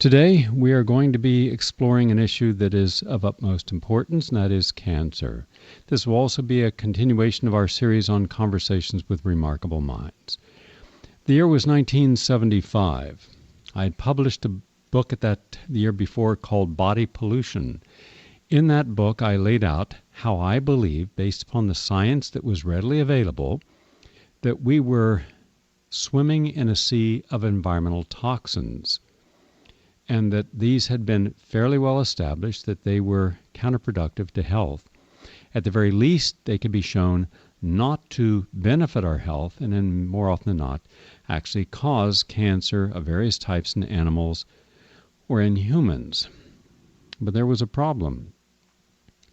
Today, we are going to be exploring an issue that is of utmost importance, and that is cancer. This will also be a continuation of our series on conversations with remarkable minds. The year was 1975. I had published a book the year before called Body Pollution. In that book, I laid out how I believe, based upon the science that was readily available, that we were swimming in a sea of environmental toxins, and that these had been fairly well established, that they were counterproductive to health. At the very least, they could be shown not to benefit our health, and then more often than not, actually cause cancer of various types in animals or in humans. But there was a problem.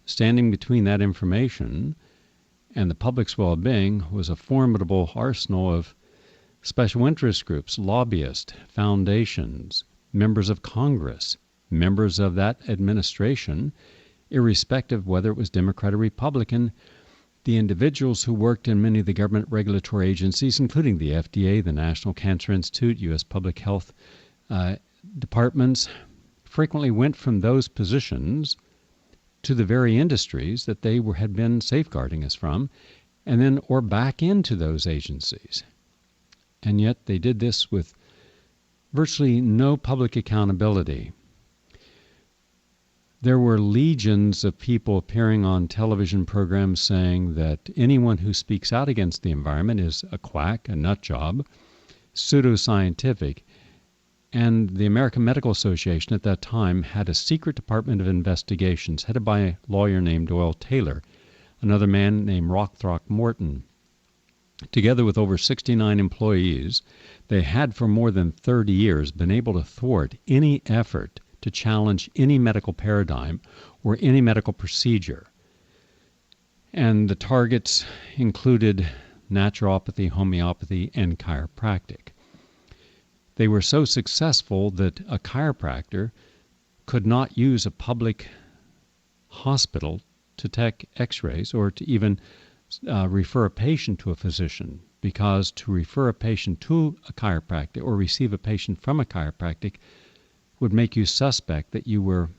Standing between that information and the public's well-being was a formidable arsenal of special interest groups, lobbyists, foundations, members of Congress, members of that administration, irrespective whether it was Democrat or Republican, the individuals who worked in many of the government regulatory agencies, including the FDA, the National Cancer Institute, U.S. Public Health departments, frequently went from those positions to the very industries that they had been safeguarding us from, and then or back into those agencies. And yet they did this with virtually no public accountability. There were legions of people appearing on television programs saying that anyone who speaks out against the environment is a quack, a nut job, pseudoscientific. And the American Medical Association at that time had a secret department of investigations headed by a lawyer named Doyle Taylor, another man named Rock Throckmorton. Together with over 69 employees, they had for more than 30 years been able to thwart any effort to challenge any medical paradigm or any medical procedure. And the targets included naturopathy, homeopathy, and chiropractic. They were so successful that a chiropractor could not use a public hospital to take x-rays or to even refer a patient to a physician, because to refer a patient to a chiropractic or receive a patient from a chiropractic would make you suspect that you were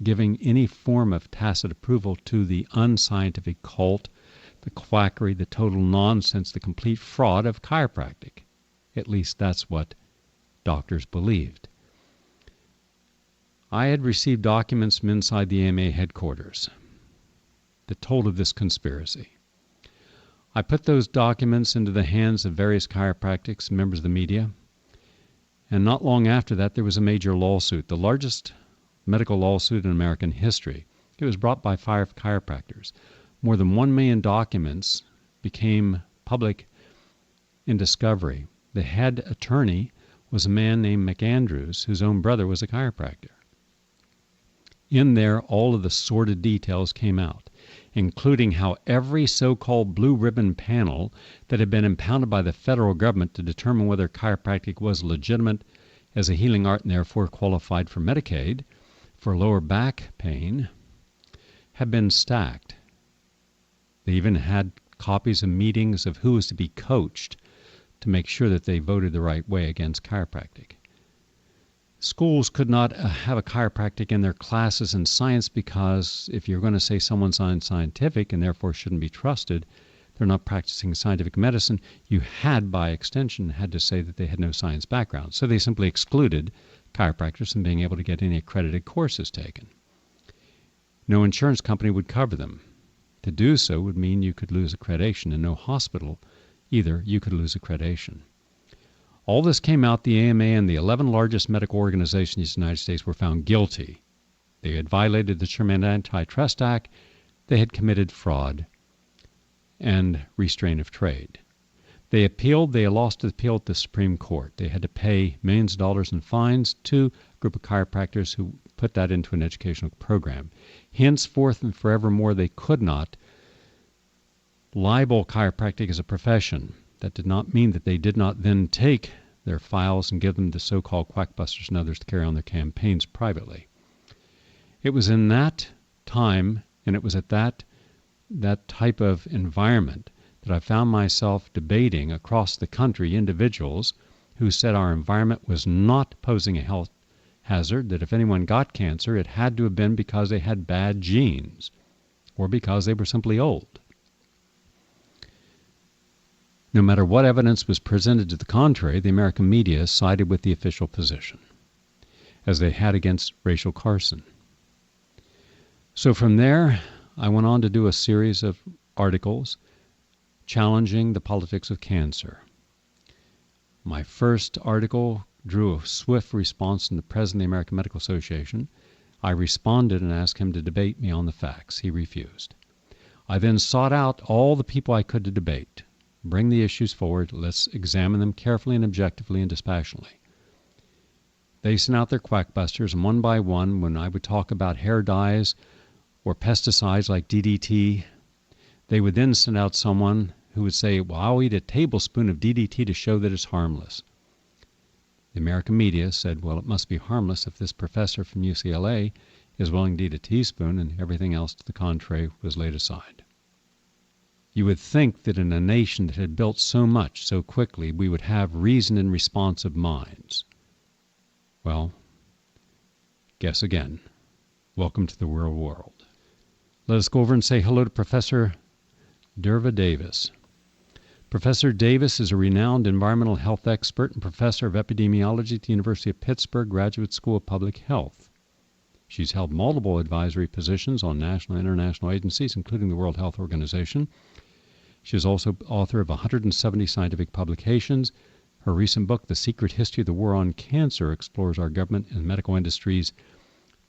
giving any form of tacit approval to the unscientific cult, the quackery, the total nonsense, the complete fraud of chiropractic. At least that's what doctors believed. I had received documents from inside the AMA headquarters that told of this conspiracy. I put those documents into the hands of various chiropractics and members of the media, and not long after that there was a major lawsuit, the largest medical lawsuit in American history. It was brought by 5 chiropractors. More than 1 million documents became public in discovery. The head attorney was a man named McAndrews, whose own brother was a chiropractor. In there, all of the sordid details came out, including how every so-called blue ribbon panel that had been impounded by the federal government to determine whether chiropractic was legitimate as a healing art and therefore qualified for Medicaid for lower back pain had been stacked. They even had copies of meetings of who was to be coached to make sure that they voted the right way against chiropractic. Schools could not have a chiropractic in their classes in science because if you're going to say someone's unscientific and therefore shouldn't be trusted, they're not practicing scientific medicine, you had, by extension, had to say that they had no science background. So they simply excluded chiropractors from being able to get any accredited courses taken. No insurance company would cover them. To do so would mean you could lose accreditation, and no hospital either, you could lose accreditation. All this came out. The AMA and the 11 largest medical organizations in the United States were found guilty. They had violated the Sherman Antitrust Act. They had committed fraud and restraint of trade. They appealed. They lost the appeal at the Supreme Court. They had to pay millions of dollars in fines to a group of chiropractors who put that into an educational program. Henceforth and forevermore, they could not libel chiropractic as a profession. That did not mean that they did not then take their files and give them to so-called quackbusters and others to carry on their campaigns privately. It was in that time, and it was at that type of environment that I found myself debating across the country individuals who said our environment was not posing a health hazard that if anyone got cancer, it had to have been because they had bad genes or because they were simply old. No matter what evidence was presented to the contrary, the American media sided with the official position, as they had against Rachel Carson. So from there, I went on to do a series of articles challenging the politics of cancer. My first article drew a swift response from the president of the American Medical Association. I responded and asked him to debate me on the facts. He refused. I then sought out all the people I could to debate. Bring the issues forward. Let's examine them carefully and objectively and dispassionately. They sent out their quackbusters, and one by one, when I would talk about hair dyes or pesticides like DDT, they would then send out someone who would say, well, I'll eat a tablespoon of DDT to show that it's harmless. The American media said, well, it must be harmless if this professor from UCLA is willing to eat a teaspoon, and everything else to the contrary was laid aside. You would think that in a nation that had built so much so quickly, we would have reasoned and responsive minds. Well, guess again. Welcome to the real world. Let us go over and say hello to Professor Devra Davis. Professor Davis is a renowned environmental health expert and professor of epidemiology at the University of Pittsburgh Graduate School of Public Health. She's held multiple advisory positions on national and international agencies, including the World Health Organization. She is also author of 170 scientific publications. Her recent book, The Secret History of the War on Cancer, explores our government and medical industry's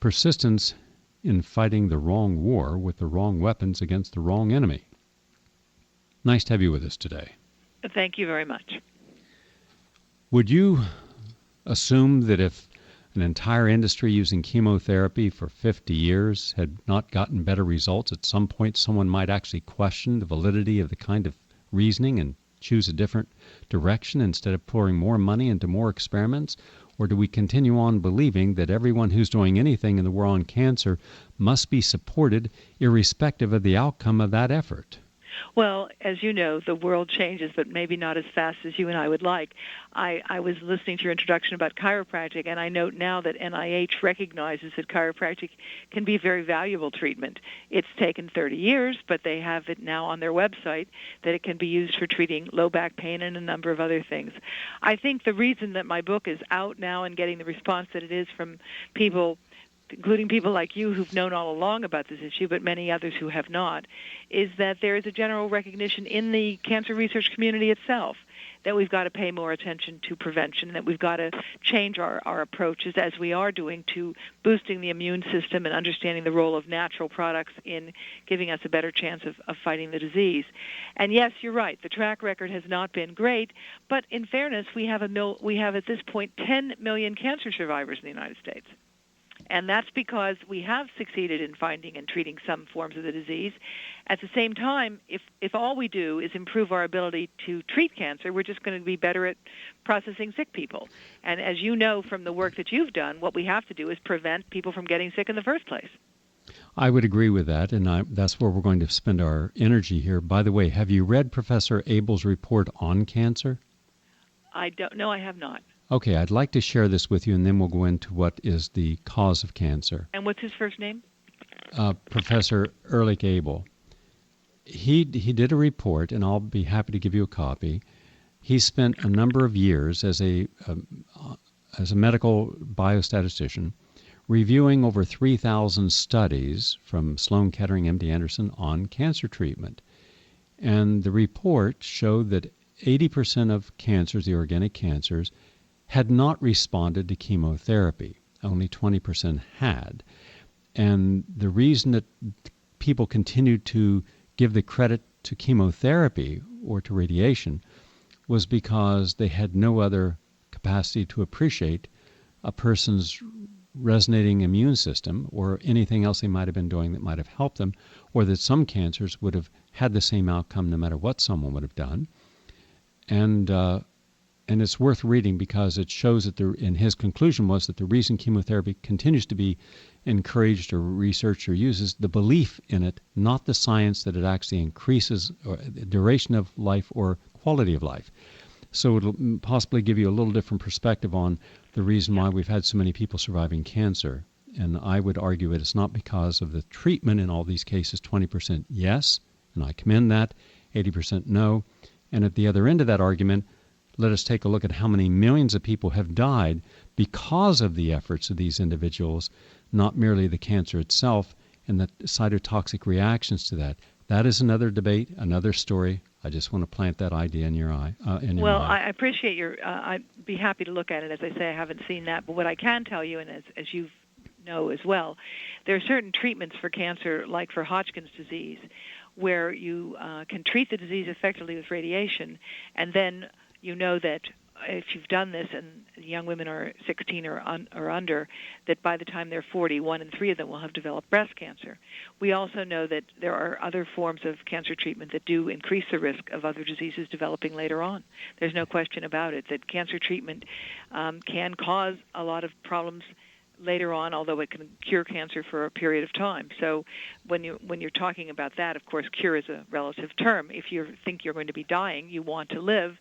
persistence in fighting the wrong war with the wrong weapons against the wrong enemy. Nice to have you with us today. Thank you very much. Would you assume that if an entire industry using chemotherapy for 50 years had not gotten better results, at some point someone might actually question the validity of the kind of reasoning and choose a different direction instead of pouring more money into more experiments? Or do we continue on believing that everyone who's doing anything in the war on cancer must be supported irrespective of the outcome of that effort? Well, as you know, the world changes, but maybe not as fast as you and I would like. I was listening to your introduction about chiropractic, and I note now that NIH recognizes that chiropractic can be a very valuable treatment. It's taken 30 years, but they have it now on their website that it can be used for treating low back pain and a number of other things. I think the reason that my book is out now and getting the response that it is from people, including people like you who've known all along about this issue, but many others who have not, is that there is a general recognition in the cancer research community itself that we've got to pay more attention to prevention, that we've got to change our approaches, as we are doing, to boosting the immune system and understanding the role of natural products in giving us a better chance of fighting the disease. And yes, you're right, the track record has not been great, but in fairness, we have at this point 10 million cancer survivors in the United States. And that's because we have succeeded in finding and treating some forms of the disease. At the same time, if all we do is improve our ability to treat cancer, we're just going to be better at processing sick people. And as you know from the work that you've done, what we have to do is prevent people from getting sick in the first place. I would agree with that, and that's where we're going to spend our energy here. By the way, have you read Professor Abel's report on cancer? I don't know. I have not. Okay, I'd like to share this with you, and then we'll go into what is the cause of cancer. And what's his first name? Professor Ehrlich Abel. He did a report, and I'll be happy to give you a copy. He spent a number of years as a medical biostatistician reviewing over 3,000 studies from Sloan Kettering, MD Anderson on cancer treatment. And the report showed that 80% of cancers, the organic cancers, had not responded to chemotherapy. Only 20% had. And the reason that people continued to give the credit to chemotherapy or to radiation was because they had no other capacity to appreciate a person's resonating immune system or anything else they might have been doing that might have helped them, or that some cancers would have had the same outcome no matter what someone would have done. And it's worth reading because it shows that and his conclusion was that the reason chemotherapy continues to be encouraged or researched or used is the belief in it, not the science that it actually increases the duration of life or quality of life. So it'll possibly give you a little different perspective on the reason why we've had so many people surviving cancer. And I would argue it is not because of the treatment in all these cases. 20% yes, and I commend that. 80% no. And at the other end of that argument, let us take a look at how many millions of people have died because of the efforts of these individuals, not merely the cancer itself and the cytotoxic reactions to that. That is another debate, another story. I just want to plant that idea in your eye. Well, I appreciate I'd be happy to look at it. As I say, I haven't seen that. But what I can tell you, and as you know as well, there are certain treatments for cancer, like for Hodgkin's disease, where you can treat the disease effectively with radiation, and then you know that if you've done this and young women are 16 or under, that by the time they're 40, 1 in 3 of them will have developed breast cancer. We also know that there are other forms of cancer treatment that do increase the risk of other diseases developing later on. There's no question about it that cancer treatment can cause a lot of problems later on, although it can cure cancer for a period of time. So when you're talking about that, of course, cure is a relative term. If you think you're going to be dying, you want to live,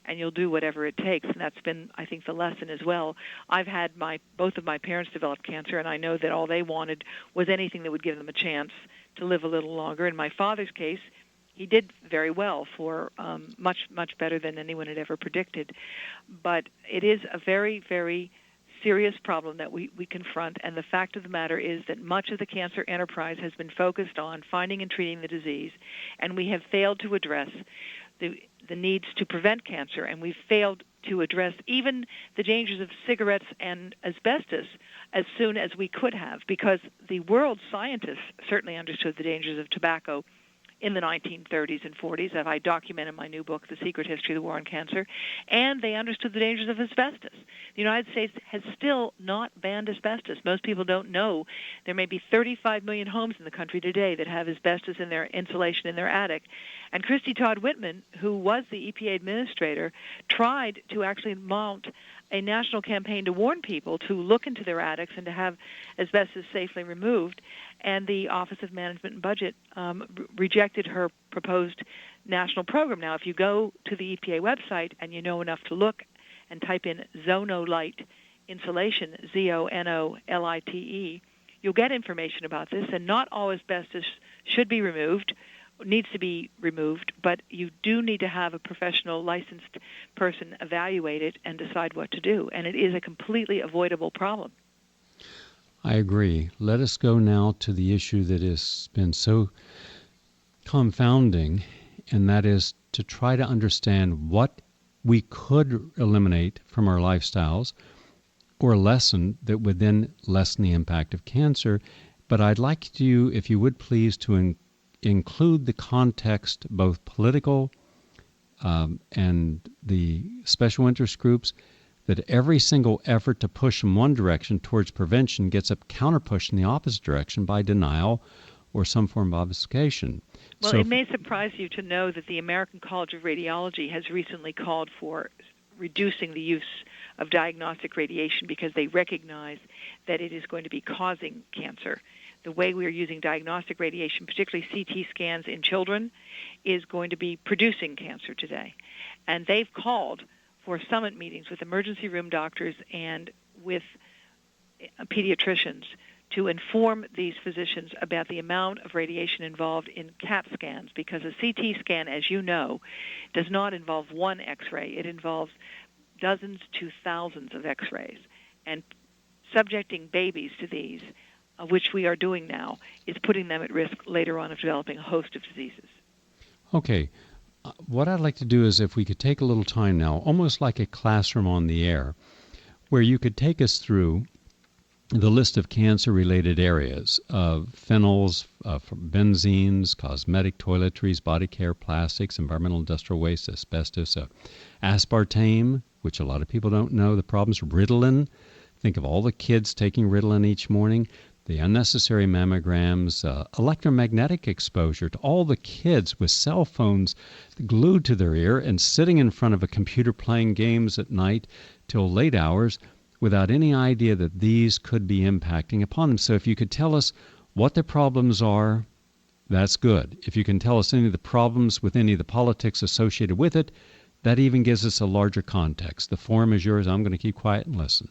and you'll do whatever it takes. And that's been, I think, the lesson as well. I've had both of my parents develop cancer, and I know that all they wanted was anything that would give them a chance to live a little longer. In my father's case, he did very well for much, much better than anyone had ever predicted. But it is a very, very serious problem that we confront, and the fact of the matter is that much of the cancer enterprise has been focused on finding and treating the disease, and we have failed to address the needs to prevent cancer, and we've failed to address even the dangers of cigarettes and asbestos as soon as we could have, because the world scientists certainly understood the dangers of tobacco in the 1930s and 40s, as I document in my new book, The Secret History of the War on Cancer, and they understood the dangers of asbestos. The United States has still not banned asbestos. Most people don't know there may be 35 million homes in the country today that have asbestos in their insulation in their attic. And Christy Todd Whitman, who was the EPA administrator, tried to actually mount a national campaign to warn people to look into their attics and to have asbestos safely removed, and the Office of Management and Budget rejected her proposed national program. Now, if you go to the EPA website and you know enough to look and type in Zonolite insulation, Zonolite, you'll get information about this, and not all asbestos should be removed, needs to be removed, but you do need to have a professional licensed person evaluate it and decide what to do, and it is a completely avoidable problem. I agree. Let us go now to the issue that has been so confounding, and that is to try to understand what we could eliminate from our lifestyles or lessen that would then lessen the impact of cancer. But I'd like you, if you would please, to include the context, both political and the special interest groups, that every single effort to push in one direction towards prevention gets a counterpush in the opposite direction by denial or some form of obfuscation. Well, it may surprise you to know that the American College of Radiology has recently called for reducing the use of diagnostic radiation because they recognize that it is going to be causing cancer. The way we are using diagnostic radiation, particularly CT scans in children, is going to be producing cancer today. And they've called for summit meetings with emergency room doctors and with pediatricians to inform these physicians about the amount of radiation involved in CAT scans, because a CT scan, as you know, does not involve one X-ray. It involves dozens to thousands of X-rays. And subjecting babies to these, which we are doing now, is putting them at risk later on of developing a host of diseases. Okay. What I'd like to do is if we could take a little time now, almost like a classroom on the air, where you could take us through the list of cancer-related areas of phenols, benzenes, cosmetic toiletries, body care, plastics, environmental industrial waste, asbestos, aspartame, which a lot of people don't know the problems, Ritalin. Think of all the kids taking Ritalin each morning. The unnecessary mammograms, electromagnetic exposure to all the kids with cell phones glued to their ear and sitting in front of a computer playing games at night till late hours without any idea that these could be impacting upon them. So if you could tell us what the problems are, that's good. If you can tell us any of the problems with any of the politics associated with it, that even gives us a larger context. The forum is yours. I'm going to keep quiet and listen.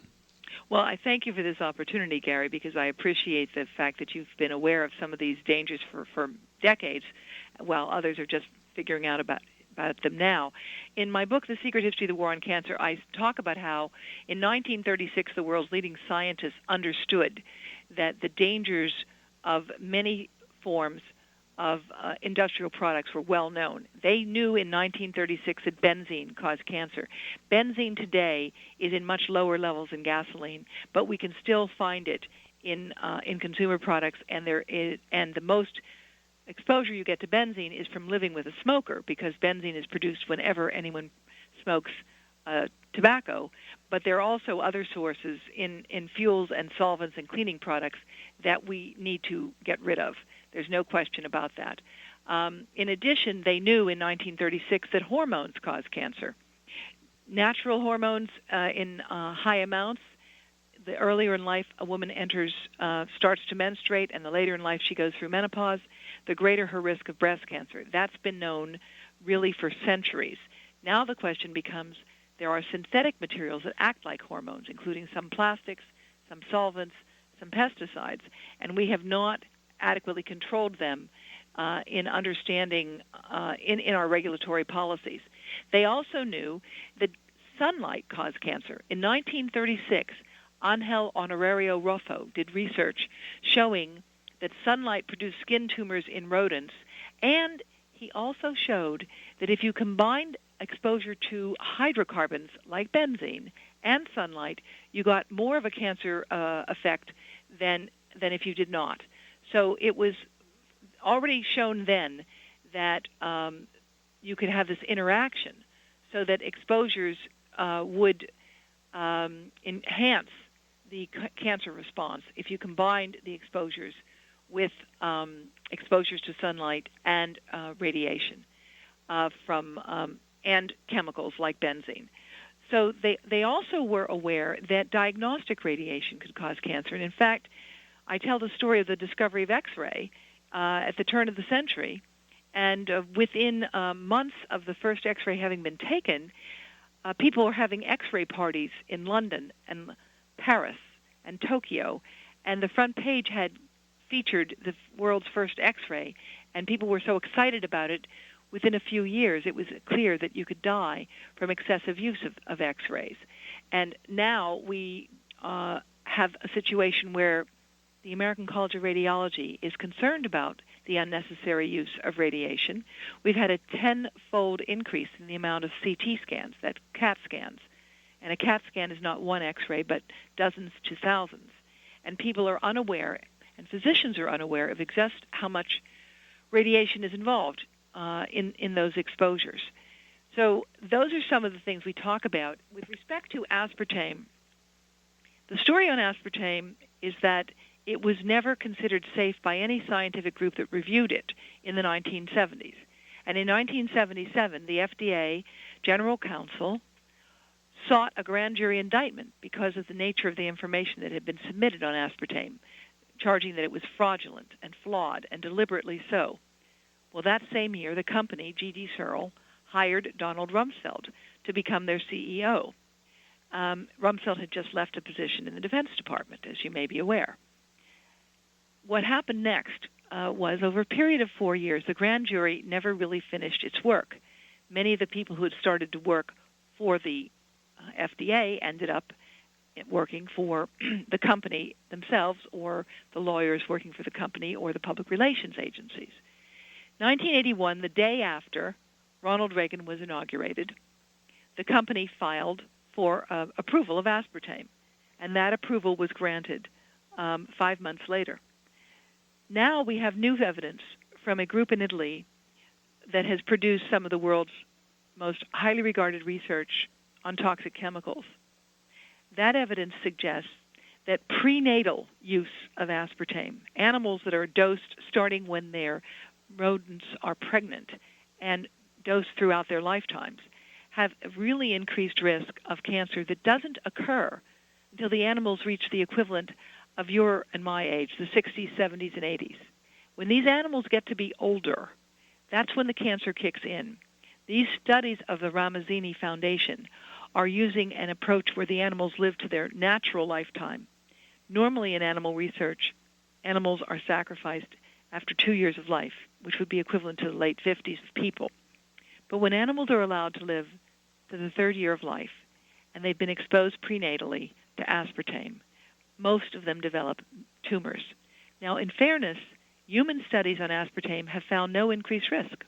Well, I thank you for this opportunity, Gary, because I appreciate the fact that you've been aware of some of these dangers for decades, while others are just figuring out about them now. In my book, The Secret History of the War on Cancer, I talk about how in 1936 the world's leading scientists understood that the dangers of many forms of industrial products were well known. They knew in 1936 that benzene caused cancer. Benzene today is in much lower levels in gasoline, but we can still find it in consumer products, and the most exposure you get to benzene is from living with a smoker, because benzene is produced whenever anyone smokes tobacco. But there are also other sources in fuels and solvents and cleaning products that we need to get rid of. There's no question about that. In addition, they knew in 1936 that hormones cause cancer. Natural hormones in high amounts, the earlier in life a woman starts to menstruate, and the later in life she goes through menopause, the greater her risk of breast cancer. That's been known really for centuries. Now the question becomes, there are synthetic materials that act like hormones, including some plastics, some solvents, some pesticides, and we have not adequately controlled them in understanding in our regulatory policies. They also knew that sunlight caused cancer. In 1936, Angel Honorario Roffo did research showing that sunlight produced skin tumors in rodents, and he also showed that if you combined exposure to hydrocarbons like benzene and sunlight, you got more of a cancer effect than if you did not. So it was already shown then that you could have this interaction, so that exposures would enhance the cancer response if you combined the exposures with exposures to sunlight and radiation and chemicals like benzene. So they also were aware that diagnostic radiation could cause cancer. And in fact, I tell the story of the discovery of X-ray at the turn of the century, and within months of the first X-ray having been taken, people were having X-ray parties in London and Paris and Tokyo, and the front page had featured the world's first X-ray, and people were so excited about it. Within a few years, it was clear that you could die from excessive use of X-rays. And now we have a situation where the American College of Radiology is concerned about the unnecessary use of radiation. We've had a 10-fold increase in the amount of CT scans, that's CAT scans. And a CAT scan is not one X-ray, but dozens to thousands. And people are unaware, and physicians are unaware of just how much radiation is involved in those exposures. So those are some of the things we talk about. With respect to aspartame, the story on aspartame is that it was never considered safe by any scientific group that reviewed it in the 1970s. And in 1977, the FDA General Counsel sought a grand jury indictment because of the nature of the information that had been submitted on aspartame, charging that it was fraudulent and flawed and deliberately so. Well, that same year, the company, G.D. Searle, hired Donald Rumsfeld to become their CEO. Rumsfeld had just left a position in the Defense Department, as you may be aware. What happened next was, over a period of 4 years, the grand jury never really finished its work. Many of the people who had started to work for the FDA ended up working for the company themselves, or the lawyers working for the company, or the public relations agencies. 1981, the day after Ronald Reagan was inaugurated, the company filed for approval of aspartame, and that approval was granted 5 months later. Now we have new evidence from a group in Italy that has produced some of the world's most highly regarded research on toxic chemicals. That evidence suggests that prenatal use of aspartame, animals that are dosed starting when their rodents are pregnant and dosed throughout their lifetimes, have a really increased risk of cancer that doesn't occur until the animals reach the equivalent of your and my age, the 60s, 70s, and 80s. When these animals get to be older, that's when the cancer kicks in. These studies of the Ramazzini Foundation are using an approach where the animals live to their natural lifetime. Normally in animal research, animals are sacrificed after 2 years of life, which would be equivalent to the late 50s of people. But when animals are allowed to live to the 3rd year of life, and they've been exposed prenatally to aspartame, most of them develop tumors. Now, in fairness, human studies on aspartame have found no increased risk.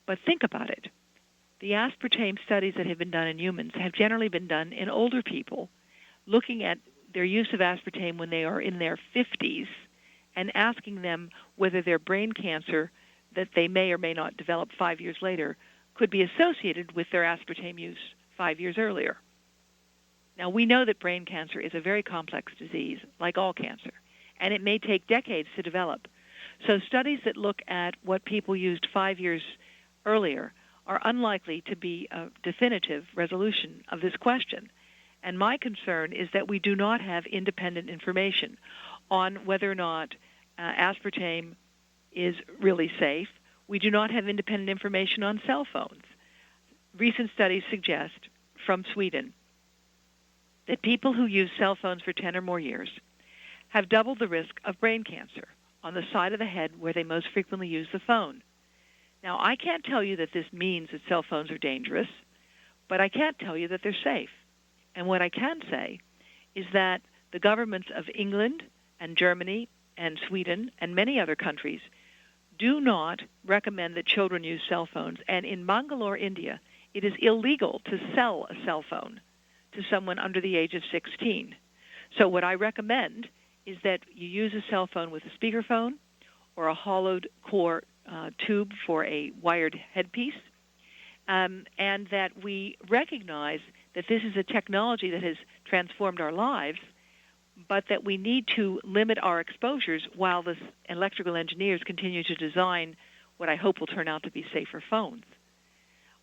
But think about it. The aspartame studies that have been done in humans have generally been done in older people, looking at their use of aspartame when they are in their 50s and asking them whether their brain cancer that they may or may not develop 5 years later could be associated with their aspartame use 5 years earlier. Now, we know that brain cancer is a very complex disease, like all cancer, and it may take decades to develop. So studies that look at what people used 5 years earlier are unlikely to be a definitive resolution of this question. And my concern is that we do not have independent information on whether or not aspartame is really safe. We do not have independent information on cell phones. Recent studies suggest, from Sweden, that people who use cell phones for 10 or more years have doubled the risk of brain cancer on the side of the head where they most frequently use the phone. Now, I can't tell you that this means that cell phones are dangerous, but I can't tell you that they're safe. And what I can say is that the governments of England and Germany and Sweden and many other countries do not recommend that children use cell phones. And in Bangalore, India, it is illegal to sell a cell phone to someone under the age of 16. So what I recommend is that you use a cell phone with a speakerphone or a hollowed core tube for a wired headpiece, and that we recognize that this is a technology that has transformed our lives, but that we need to limit our exposures while the electrical engineers continue to design what I hope will turn out to be safer phones.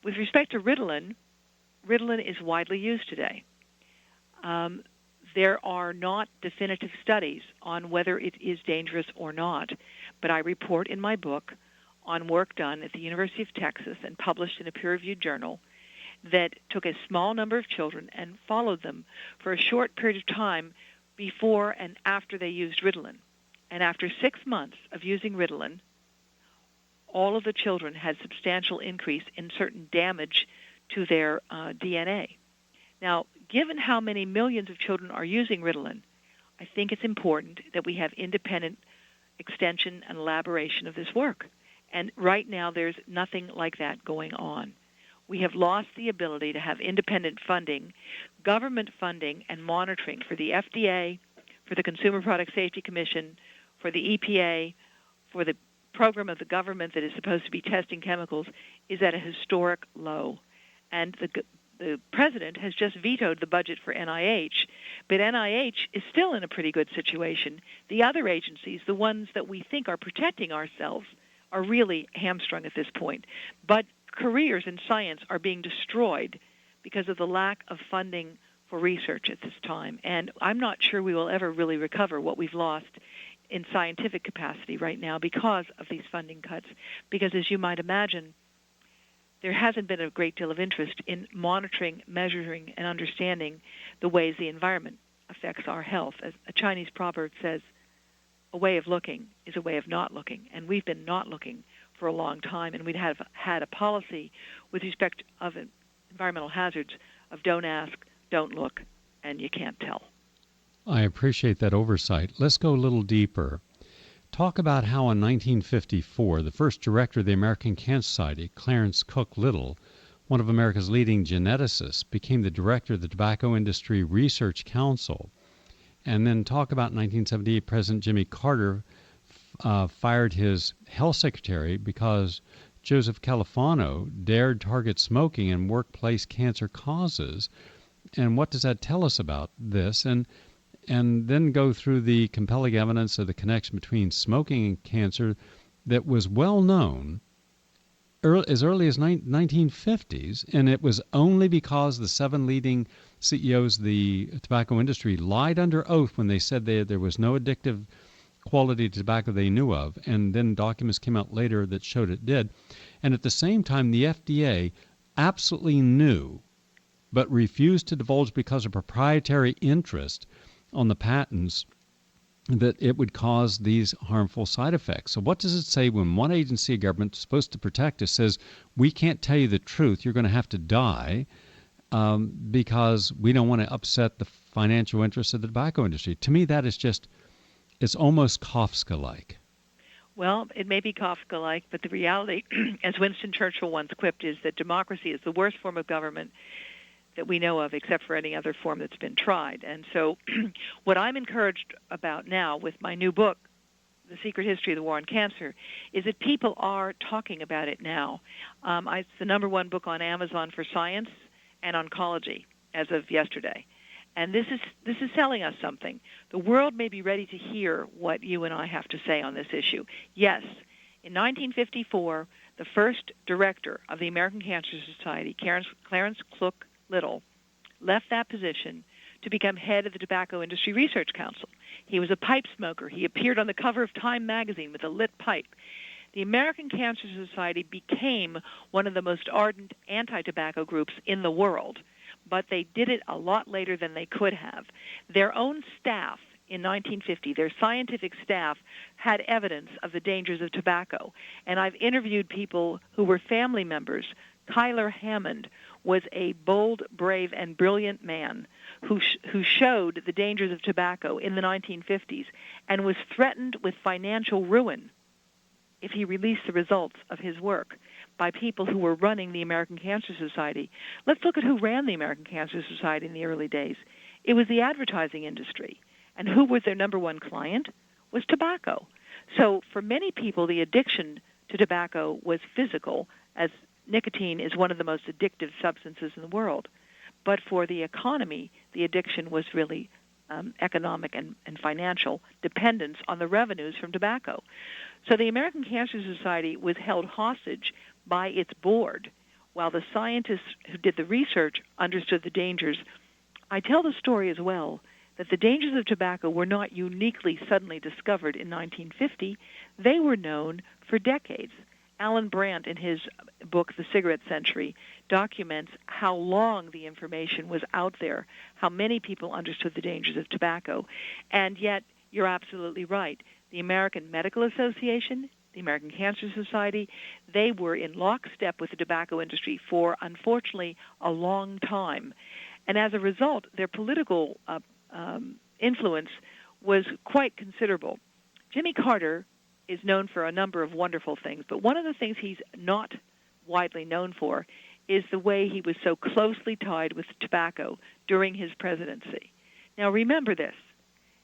With respect to Ritalin, Ritalin is widely used today. There are not definitive studies on whether it is dangerous or not, but I report in my book on work done at the University of Texas and published in a peer-reviewed journal that took a small number of children and followed them for a short period of time before and after they used Ritalin. And after 6 months of using Ritalin, all of the children had substantial increase in certain damage to their DNA. Now, given how many millions of children are using Ritalin, I think it's important that we have independent extension and elaboration of this work. And right now, there's nothing like that going on. We have lost the ability to have independent funding, government funding, and monitoring for the FDA, for the Consumer Product Safety Commission, for the EPA, for the program of the government that is supposed to be testing chemicals, is at a historic low. And the president has just vetoed the budget for NIH, but NIH is still in a pretty good situation. The other agencies, the ones that we think are protecting ourselves, are really hamstrung at this point. But careers in science are being destroyed because of the lack of funding for research at this time. And I'm not sure we will ever really recover what we've lost in scientific capacity right now because of these funding cuts. Because as you might imagine, there hasn't been a great deal of interest in monitoring, measuring, and understanding the ways the environment affects our health. As a Chinese proverb says, a way of looking is a way of not looking. And we've been not looking for a long time, and we'd have had a policy with respect of environmental hazards of don't ask, don't look, and you can't tell. I appreciate that oversight. Let's go a little deeper. Talk about how in 1954, the first director of the American Cancer Society, Clarence Cook Little, one of America's leading geneticists, became the director of the Tobacco Industry Research Council. And then talk about 1978, President Jimmy Carter fired his health secretary because Joseph Califano dared target smoking and workplace cancer causes. And what does that tell us about this? And then go through the compelling evidence of the connection between smoking and cancer that was well known as early as 1950s, and it was only because the 7 leading CEOs of the tobacco industry lied under oath when they said there was no addictive quality tobacco they knew of, and then documents came out later that showed it did. And at the same time, the FDA absolutely knew but refused to divulge because of proprietary interest on the patents that it would cause these harmful side effects. So what does it say when one agency of government supposed to protect us says, we can't tell you the truth, you're going to have to die, because we don't want to upset the financial interests of the tobacco industry? To me, that is just, it's almost Kafka-like. Well, it may be Kafka-like, but the reality, as Winston Churchill once quipped, is that democracy is the worst form of government that we know of, except for any other form that's been tried. And so what I'm encouraged about now with my new book, The Secret History of the War on Cancer, is that people are talking about it now. It's the #1 book on Amazon for science and oncology as of yesterday. And this is telling us something. The world may be ready to hear what you and I have to say on this issue. Yes, in 1954, the first director of the American Cancer Society, Clarence Cook Little, left that position to become head of the Tobacco Industry Research Council. He was a pipe smoker. He appeared on the cover of Time magazine with a lit pipe. The American Cancer Society became one of the most ardent anti-tobacco groups in the world, but they did it a lot later than they could have. Their own staff in 1950, their scientific staff, had evidence of the dangers of tobacco. And I've interviewed people who were family members. Tyler Hammond was a bold, brave, and brilliant man who showed the dangers of tobacco in the 1950s and was threatened with financial ruin if he released the results of his work by people who were running the American Cancer Society. Let's look at who ran the American Cancer Society in the early days. It was the advertising industry. And who was their #1 client? Was tobacco. So for many people, the addiction to tobacco was physical, as nicotine is one of the most addictive substances in the world. But for the economy, the addiction was really economic and financial dependence on the revenues from tobacco. So the American Cancer Society was held hostage by its board while the scientists who did the research understood the dangers. I tell the story as well that the dangers of tobacco were not uniquely suddenly discovered in 1950. They were known for decades. Alan Brandt, in his book, The Cigarette Century, documents how long the information was out there, how many people understood the dangers of tobacco. And yet, you're absolutely right. The American Medical Association, the American Cancer Society, they were in lockstep with the tobacco industry for, unfortunately, a long time. And as a result, their political influence was quite considerable. Jimmy Carter is known for a number of wonderful things, but one of the things he's not widely known for is the way he was so closely tied with tobacco during his presidency. Now remember this,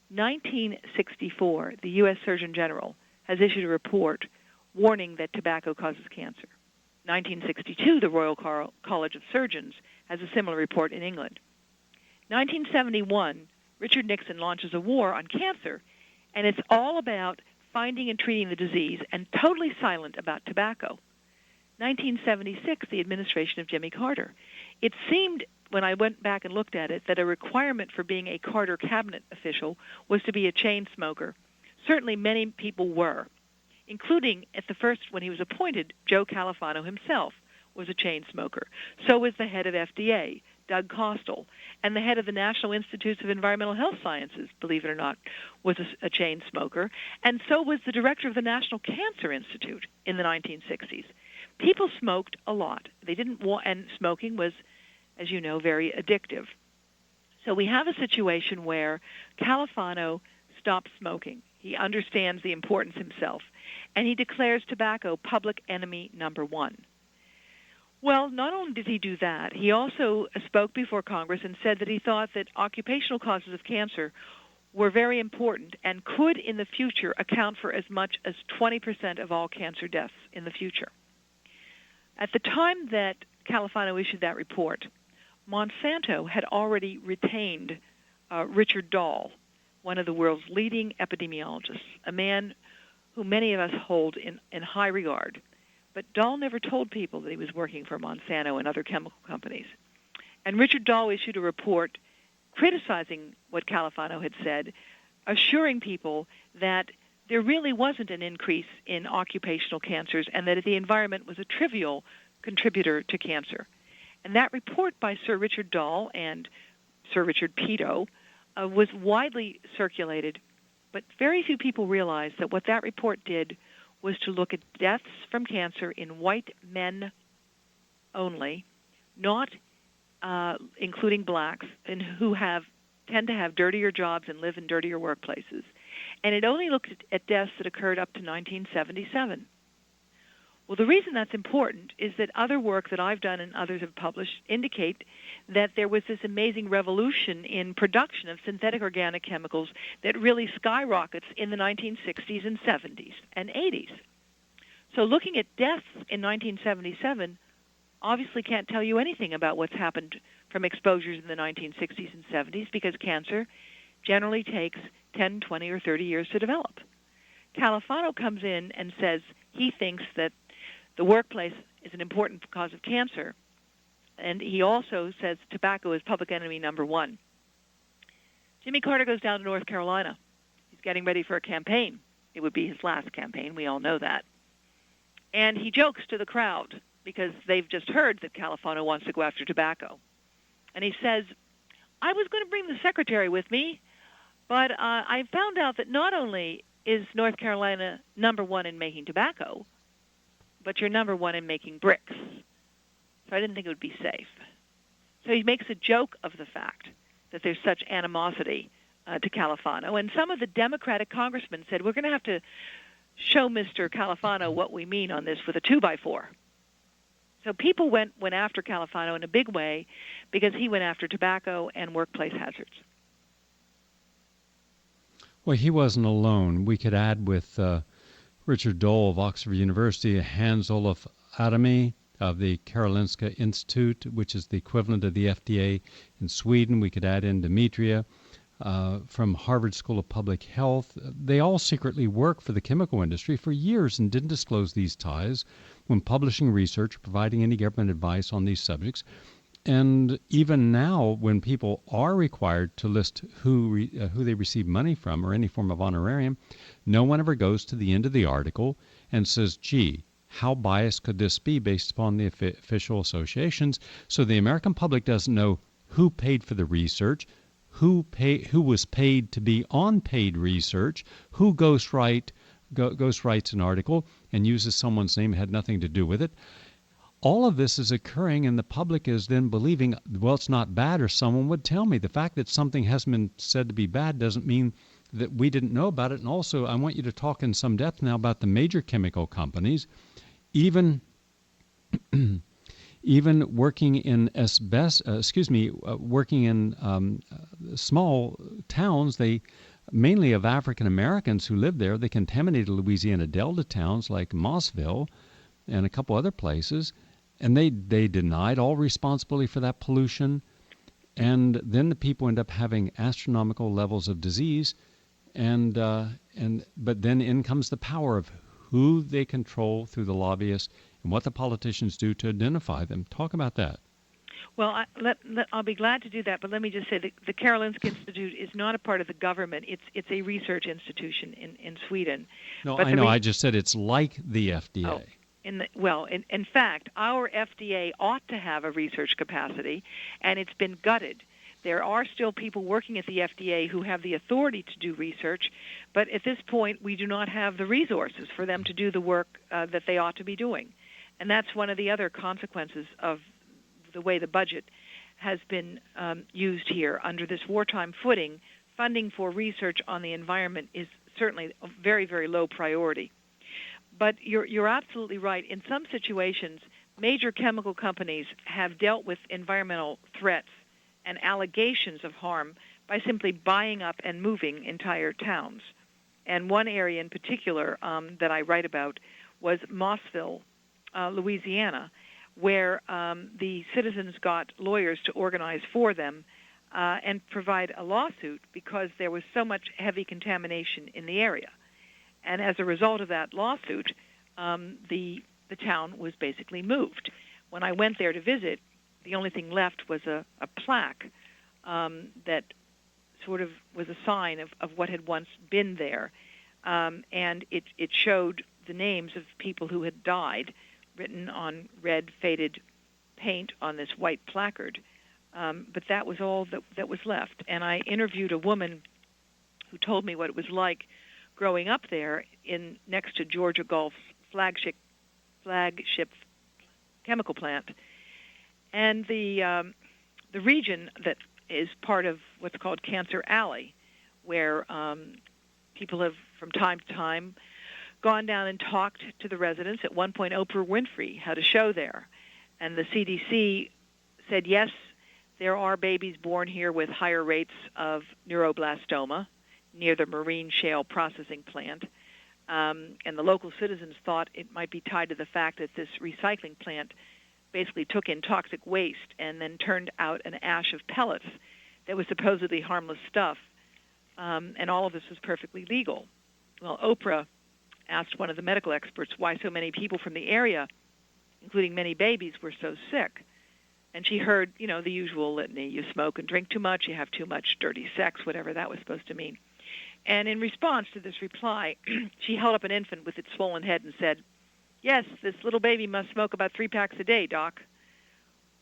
1964, the U.S. Surgeon General has issued a report warning that tobacco causes cancer. 1962, the Royal College of Surgeons has a similar report in England. 1971, Richard Nixon launches a war on cancer, and it's all about finding and treating the disease and totally silent about tobacco. 1976, the administration of Jimmy Carter. It seemed, when I went back and looked at it, that a requirement for being a Carter cabinet official was to be a chain smoker. Certainly many people were, including at the first, when he was appointed, Joe Califano himself was a chain smoker. So was the head of FDA, Doug Costel, and the head of the National Institutes of Environmental Health Sciences, believe it or not, was a chain smoker, and so was the director of the National Cancer Institute in the 1960s. People smoked a lot. They didn't want, and smoking was, as you know, very addictive. So we have a situation where Califano stops smoking. He understands the importance himself, and he declares tobacco public enemy #1. Well, not only did he do that, he also spoke before Congress and said that he thought that occupational causes of cancer were very important and could in the future account for as much as 20% of all cancer deaths in the future. At the time that Califano issued that report, Monsanto had already retained Richard Dahl, one of the world's leading epidemiologists, a man who many of us hold in high regard. But Dahl never told people that he was working for Monsanto and other chemical companies. And Richard Dahl issued a report criticizing what Califano had said, assuring people that there really wasn't an increase in occupational cancers and that the environment was a trivial contributor to cancer. And that report by Sir Richard Dahl and Sir Richard Peto was widely circulated, but very few people realized that what that report did was to look at deaths from cancer in white men only, not including blacks, and who tend to have dirtier jobs and live in dirtier workplaces. And it only looked at deaths that occurred up to 1977. Well, the reason that's important is that other work that I've done and others have published indicate that there was this amazing revolution in production of synthetic organic chemicals that really skyrockets in the 1960s and 70s and 80s. So looking at deaths in 1977 obviously can't tell you anything about what's happened from exposures in the 1960s and 70s, because cancer generally takes 10, 20, or 30 years to develop. Califano comes in and says he thinks that the workplace is an important cause of cancer, and he also says tobacco is public enemy number one. Jimmy Carter goes down to North Carolina. He's getting ready for a campaign. It would be his last campaign. We all know that. And he jokes to the crowd because they've just heard that Califano wants to go after tobacco. And he says, I was going to bring the secretary with me, but I found out that not only is North Carolina number one in making tobacco, but you're number one in making bricks. So I didn't think it would be safe. So he makes a joke of the fact that there's such animosity to Califano. And some of the Democratic congressmen said, we're going to have to show Mr. Califano what we mean on this with a 2x4. So people went after Califano in a big way because he went after tobacco and workplace hazards. Well, he wasn't alone. We could add with Richard Dole of Oxford University, Hans Olof Adami of the Karolinska Institute, which is the equivalent of the FDA in Sweden. We could add in Demetria from Harvard School of Public Health. They all secretly worked for the chemical industry for years and didn't disclose these ties when publishing research or providing any government advice on these subjects. And even now, when people are required to list who they receive money from or any form of honorarium, no one ever goes to the end of the article and says, gee, how biased could this be based upon the official associations? So the American public doesn't know who paid for the research, who was paid to be on paid research, who ghostwrites an article and uses someone's name that had nothing to do with it. All of this is occurring, and the public is then believing, well, it's not bad, or someone would tell me. The fact that something hasn't been said to be bad doesn't mean that we didn't know about it. And also, I want you to talk in some depth now about the major chemical companies, even working in working in small towns. They mainly of African Americans who lived there. They contaminated Louisiana Delta towns like Mossville and a couple other places, and they denied all responsibility for that pollution. And then the people end up having astronomical levels of disease, but then in comes the power of who they control through the lobbyists and what the politicians do to identify them. Talk about that. Well, I'll be glad to do that, but let me just say the Karolinska Institute is not a part of the government. It's a research institution in Sweden. No, but I know. I just said it's like the FDA. Oh. In fact, our FDA ought to have a research capacity, and it's been gutted. There are still people working at the FDA who have the authority to do research, but at this point we do not have the resources for them to do the work that they ought to be doing. And that's one of the other consequences of the way the budget has been used here. Under this wartime footing, funding for research on the environment is certainly a very, very low priority. But you're absolutely right. In some situations, major chemical companies have dealt with environmental threats and allegations of harm by simply buying up and moving entire towns. And one area in particular that I write about was Mossville, Louisiana, where the citizens got lawyers to organize for them and provide a lawsuit because there was so much heavy contamination in the area. And as a result of that lawsuit, the town was basically moved. When I went there to visit, the only thing left was a plaque that sort of was a sign of what had once been there. and it showed the names of people who had died written on red faded paint on this white placard. But that was all that was left. And I interviewed a woman who told me what it was like growing up there next to Georgia Gulf's flagship chemical plant. And the region that is part of what's called Cancer Alley, where people have from time to time gone down and talked to the residents. At one point, Oprah Winfrey had a show there. And the CDC said, yes, there are babies born here with higher rates of neuroblastoma near the marine shale processing plant. And the local citizens thought it might be tied to the fact that this recycling plant basically took in toxic waste and then turned out an ash of pellets that was supposedly harmless stuff. And all of this was perfectly legal. Well, Oprah asked one of the medical experts why so many people from the area, including many babies, were so sick. And she heard, the usual litany. You smoke and drink too much, you have too much dirty sex, whatever that was supposed to mean. And in response to this reply, she held up an infant with its swollen head and said, yes, this little baby must smoke about 3 packs a day, Doc.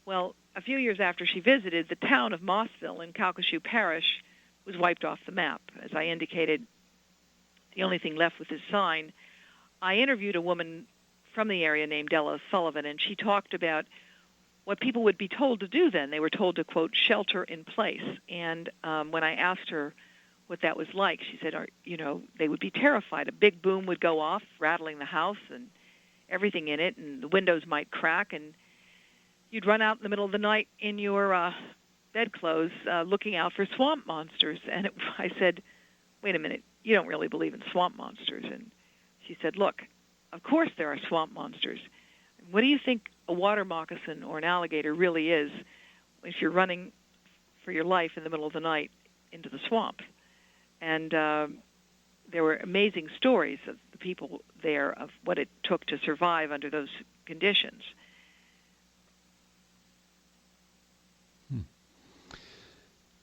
Well, a few years after she visited, the town of Mossville in Calcasieu Parish was wiped off the map. As I indicated, the only thing left was this sign. I interviewed a woman from the area named Della Sullivan, and she talked about what people would be told to do then. They were told to, quote, shelter in place. And when I asked her what that was like, she said, they would be terrified. A big boom would go off, rattling the house and everything in it, and the windows might crack, and you'd run out in the middle of the night in your bedclothes looking out for swamp monsters. And I said, wait a minute, you don't really believe in swamp monsters. And she said, look, of course there are swamp monsters. What do you think a water moccasin or an alligator really is if you're running for your life in the middle of the night into the swamp? And there were amazing stories of the people there of what it took to survive under those conditions.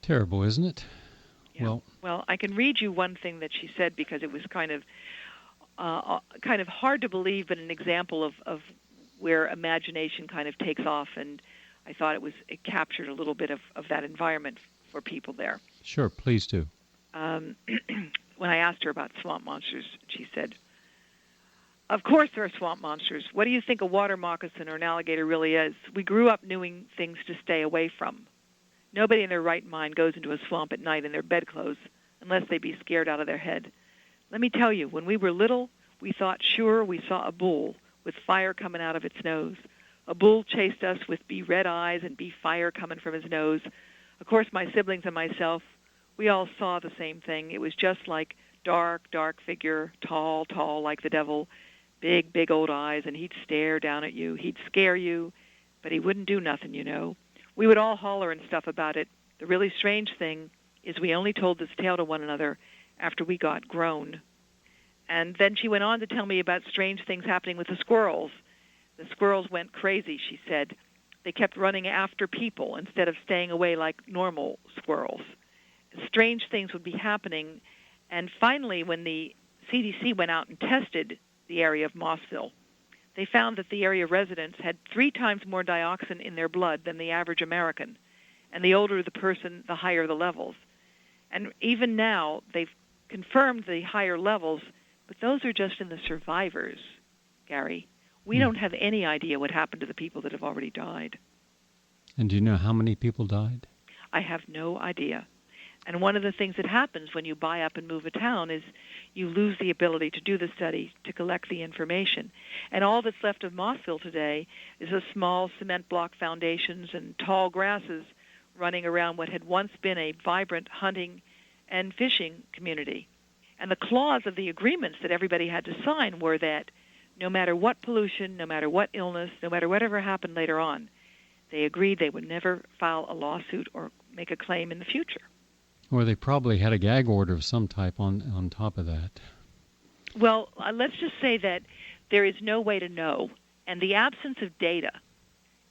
Terrible, isn't it? Yeah. Well, I can read you one thing that she said because it was kind of hard to believe, but an example of where imagination kind of takes off, and I thought it captured a little bit of that environment for people there. Sure, please do. When I asked her about swamp monsters, she said, of course there are swamp monsters. What do you think a water moccasin or an alligator really is? We grew up knowing things to stay away from. Nobody in their right mind goes into a swamp at night in their bedclothes unless they be scared out of their head. Let me tell you, when we were little, we thought sure we saw a bull with fire coming out of its nose. A bull chased us with red eyes and fire coming from his nose. Of course, my siblings and myself, we all saw the same thing. It was just like dark figure, tall like the devil, big old eyes, and he'd stare down at you. He'd scare you, but he wouldn't do nothing, We would all holler and stuff about it. The really strange thing is we only told this tale to one another after we got grown. And then she went on to tell me about strange things happening with the squirrels. The squirrels went crazy, she said. They kept running after people instead of staying away like normal squirrels. Strange things would be happening. And finally, when the CDC went out and tested the area of Mossville, they found that the area residents had 3 times more dioxin in their blood than the average American. And the older the person, the higher the levels. And even now, they've confirmed the higher levels, but those are just in the survivors, Gary. We don't have any idea what happened to the people that have already died. And do you know how many people died? I have no idea. And one of the things that happens when you buy up and move a town is you lose the ability to do the study, to collect the information. And all that's left of Mossville today is a small cement block foundations and tall grasses running around what had once been a vibrant hunting and fishing community. And the clause of the agreements that everybody had to sign were that no matter what pollution, no matter what illness, no matter whatever happened later on, they agreed they would never file a lawsuit or make a claim in the future. Or they probably had a gag order of some type on top of that. Well, let's just say that there is no way to know, and the absence of data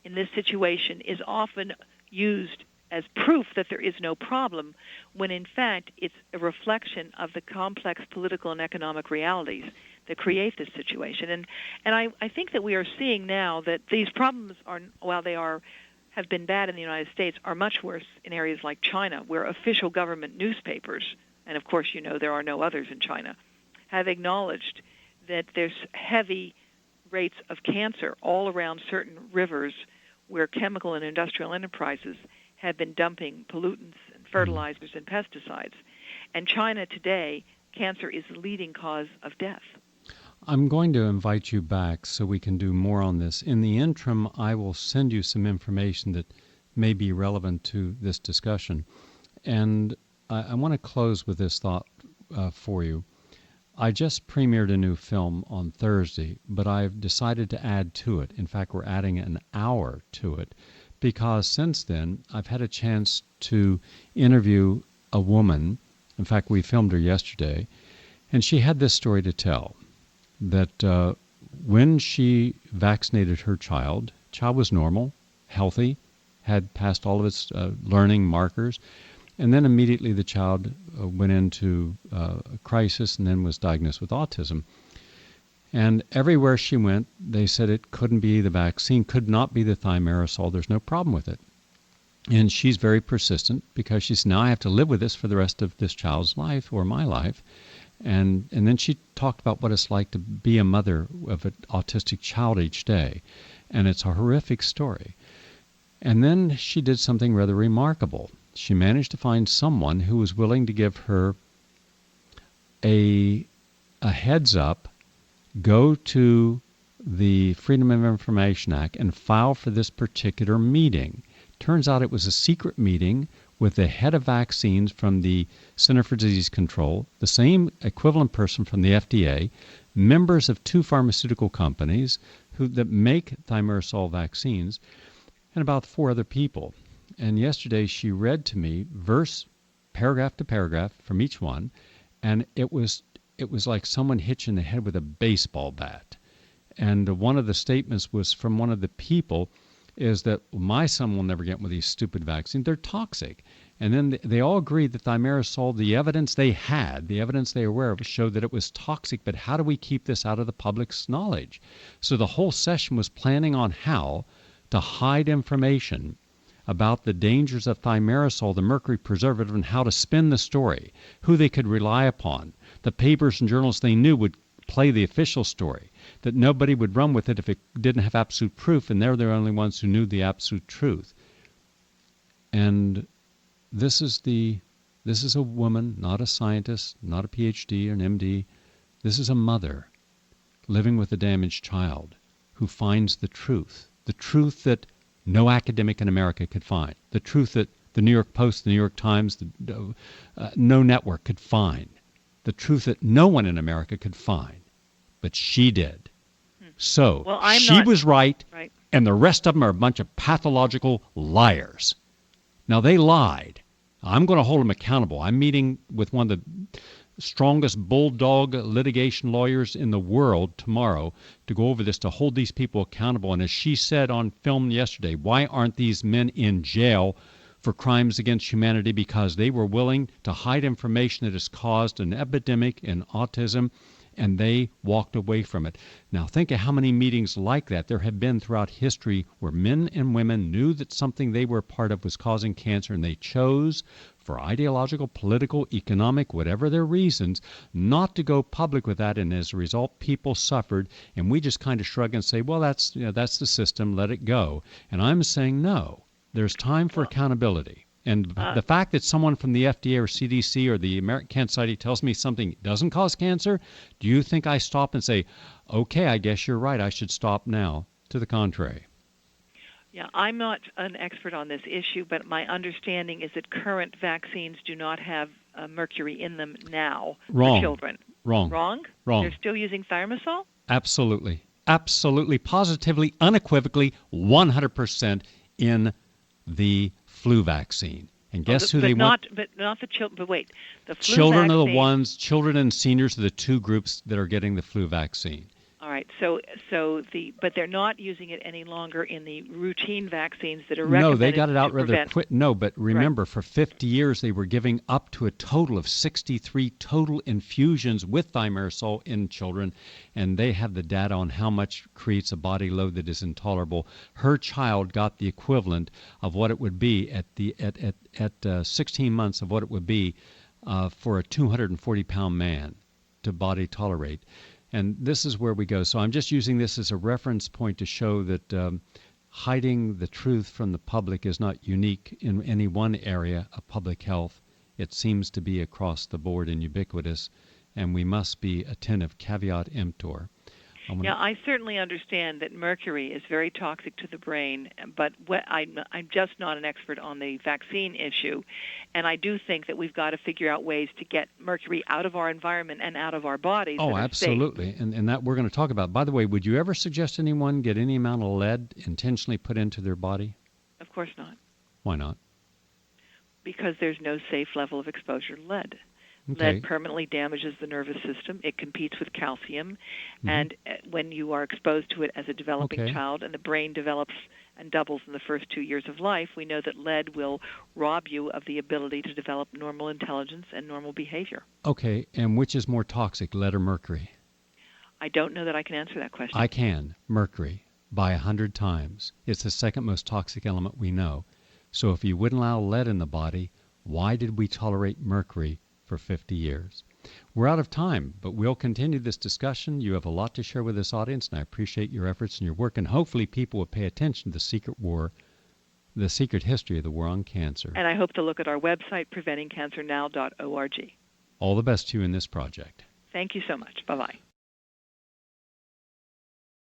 in this situation is often used as proof that there is no problem, when in fact it's a reflection of the complex political and economic realities that create this situation. And I think that we are seeing now that these problems are, while they have been bad in the United States, are much worse in areas like China, where official government newspapers, and of course you know there are no others in China, have acknowledged that there's heavy rates of cancer all around certain rivers where chemical and industrial enterprises have been dumping pollutants and fertilizers and pesticides. And China today, cancer is the leading cause of death. I'm going to invite you back so we can do more on this. In the interim, I will send you some information that may be relevant to this discussion. And I want to close with this thought for you. I just premiered a new film on Thursday, but I've decided to add to it. In fact, we're adding an hour to it, because since then I've had a chance to interview a woman. In fact, we filmed her yesterday, and she had this story to tell, that when she vaccinated her child was normal, healthy, had passed all of its learning markers, and then immediately the child went into a crisis and then was diagnosed with autism. And everywhere she went, they said it couldn't be the vaccine, could not be the thimerosal, there's no problem with it. And she's very persistent, because she said, now I have to live with this for the rest of this child's life, or my life. And then she talked about what it's like to be a mother of an autistic child each day. And it's a horrific story. And then she did something rather remarkable. She managed to find someone who was willing to give her a heads up, go to the Freedom of Information Act and file for this particular meeting. Turns out it was a secret meeting with the head of vaccines from the Center for Disease Control, the same equivalent person from the FDA, members of 2 pharmaceutical companies that make thimerosal vaccines, and about 4 other people. And yesterday she read to me verse, paragraph to paragraph from each one, and it was like someone hit you in the head with a baseball bat. And one of the statements was from one of the people is that my son will never get one of these stupid vaccines. They're toxic. And then they all agreed that thimerosal, the evidence they had, the evidence they were aware of, showed that it was toxic. But how do we keep this out of the public's knowledge? So the whole session was planning on how to hide information about the dangers of thimerosal, the mercury preservative, and how to spin the story, who they could rely upon. The papers and journals they knew would play the official story, that nobody would run with it if it didn't have absolute proof, and they're the only ones who knew the absolute truth. And this is a woman, not a scientist, not a PhD or an MD. This is a mother living with a damaged child who finds the truth that no academic in America could find, the truth that the New York Post, the New York Times, no network could find, the truth that no one in America could find, but she did. So she was right, and the rest of them are a bunch of pathological liars. Now, they lied. I'm going to hold them accountable. I'm meeting with one of the strongest bulldog litigation lawyers in the world tomorrow to go over this, to hold these people accountable. And as she said on film yesterday, why aren't these men in jail for crimes against humanity? Because they were willing to hide information that has caused an epidemic in autism, and they walked away from it. Now think of how many meetings like that there have been throughout history where men and women knew that something they were part of was causing cancer, and they chose, for ideological, political, economic, whatever their reasons, not to go public with that, and as a result people suffered, and we just kind of shrug and say, well, that's the system, let it go. And I'm saying no, there's time for accountability. And the fact that someone from the FDA or CDC or the American Cancer Society tells me something doesn't cause cancer, do you think I stop and say, okay, I guess you're right, I should stop now? To the contrary. Yeah, I'm not an expert on this issue, but my understanding is that current vaccines do not have mercury in them now for children. Wrong. Wrong? Wrong. They're still using thimerosal? Absolutely. Absolutely, positively, unequivocally, 100% in the flu vaccine. And guess who they want? But not the children. But wait, the flu children vaccine. Are the ones. Children and seniors are the 2 groups that are getting the flu vaccine. All right. Right. But they're not using it any longer in the routine vaccines that are No, recommended they got it out to rather prevent. quick. No, but remember, for 50 years they were giving up to a total of 63 total infusions with thimerosal in children, and they have the data on how much creates a body load that is intolerable. Her child got the equivalent of what it would be at 16 months of what it would be for a 240-pound man to body tolerate. And this is where we go. So I'm just using this as a reference point to show that hiding the truth from the public is not unique in any one area of public health. It seems to be across the board and ubiquitous, and we must be attentive. Caveat emptor. Yeah, I certainly understand that mercury is very toxic to the brain, but I'm just not an expert on the vaccine issue, and I do think that we've got to figure out ways to get mercury out of our environment and out of our bodies. Oh, absolutely, and that we're going to talk about. By the way, would you ever suggest anyone get any amount of lead intentionally put into their body? Of course not. Why not? Because there's no safe level of exposure to lead. Okay. Lead permanently damages the nervous system. It competes with calcium. And when you are exposed to it as a developing child and the brain develops and doubles in the first 2 years of life, we know that lead will rob you of the ability to develop normal intelligence and normal behavior. Okay, and which is more toxic, lead or mercury? I don't know that I can answer that question. I can. Mercury, by 100 times. It's the second most toxic element we know. So if you wouldn't allow lead in the body, why did we tolerate mercury for 50 years? We're out of time, but we'll continue this discussion. You have a lot to share with this audience, and I appreciate your efforts and your work, and hopefully people will pay attention to the secret war, the secret history of the war on cancer. And I hope to look at our website, preventingcancernow.org. All the best to you in this project. Thank you so much. Bye-bye.